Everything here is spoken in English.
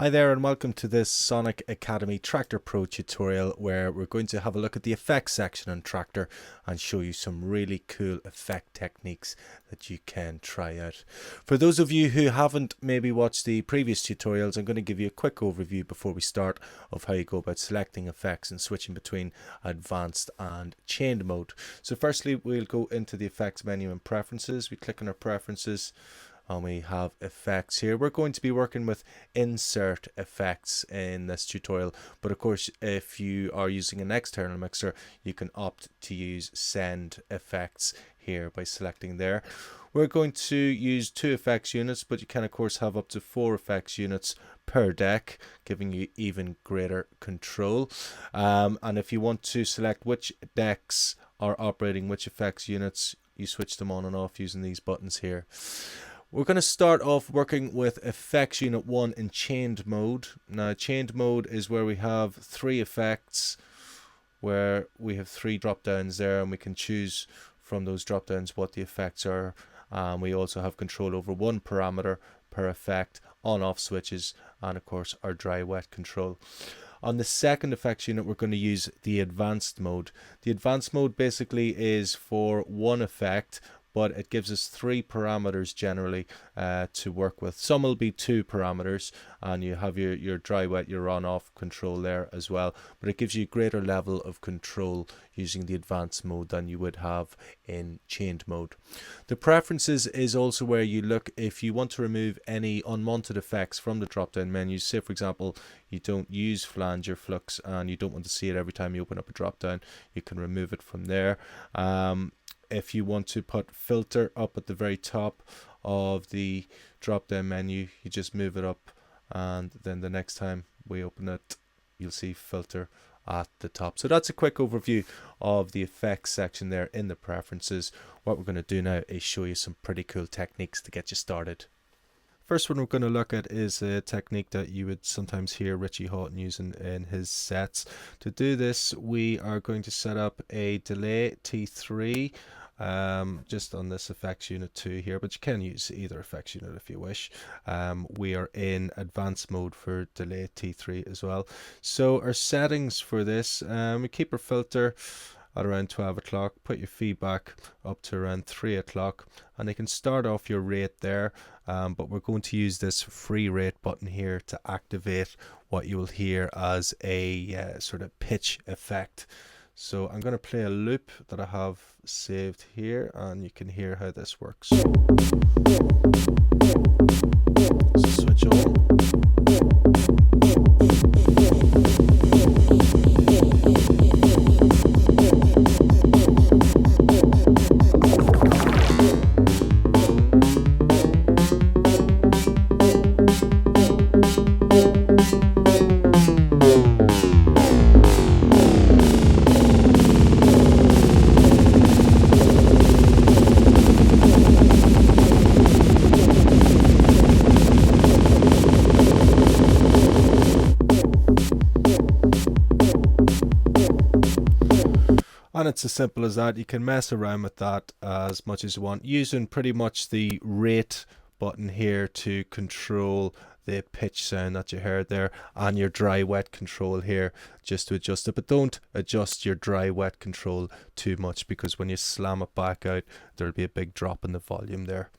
Hi there and welcome to this Sonic Academy Traktor Pro tutorial where we're going to have a look at the effects section on Traktor and show you some really cool effect techniques that you can try out. For those of you who haven't maybe watched the previous tutorials, I'm going to give you a quick overview before we start of how you go about selecting effects and switching between advanced and chained mode. So firstly, we'll go into the effects menu and preferences. We click on our preferences and we have effects here. We're going to be working with insert effects in this tutorial, but of course if you are using an external mixer you can opt to use send effects here by selecting there. We're going to use 2 effects units, but you can of course have up to 4 effects units per deck, giving you even greater control. And if you want to select which decks are operating which effects units, you switch them on and off using these buttons here. We're going to start off working with effects unit 1 in chained mode. Now chained mode is where we have 3 effects, where we have 3 drop downs there, and we can choose from those drop downs what the effects are. We also have control over 1 parameter per effect, on off switches, and of course our dry wet control. On the second effects unit we're going to use the advanced mode. The advanced mode basically is for 1 effect, but it gives us 3 parameters generally to work with. Some will be 2 parameters, and you have your dry wet, your on off control there as well, but it gives you a greater level of control using the advanced mode than you would have in chained mode. The preferences is also where you look if you want to remove any unwanted effects from the drop down menus. Say for example you don't use flange or flux and you don't want to see it every time you open up a drop down, you can remove it from there. If you want to put filter up at the very top of the drop down menu, you just move it up, and then the next time we open it you'll see filter at the top. So that's a quick overview of the effects section there in the preferences. What we're going to do now is show you some pretty cool techniques to get you started. First one we're going to look at is a technique that you would sometimes hear Richie Houghton using in his sets. To do this we are going to set up a delay T3 just on this effects unit 2 here, but you can use either effects unit if you wish. We are in advanced mode for delay T3 as well. So our settings for this, we keep our filter at around 12 o'clock, put your feedback up to around 3 o'clock, and you can start off your rate there, but we're going to use this free rate button here to activate what you will hear as a sort of pitch effect. So I'm going to play a loop that I have saved here, and you can hear how this works. So switch on. And it's as simple as that. You can mess around with that as much as you want, using pretty much the rate button here to control the pitch sound that you heard there, and your dry wet control here just to adjust it. But don't adjust your dry wet control too much, because when you slam it back out there'll be a big drop in the volume there.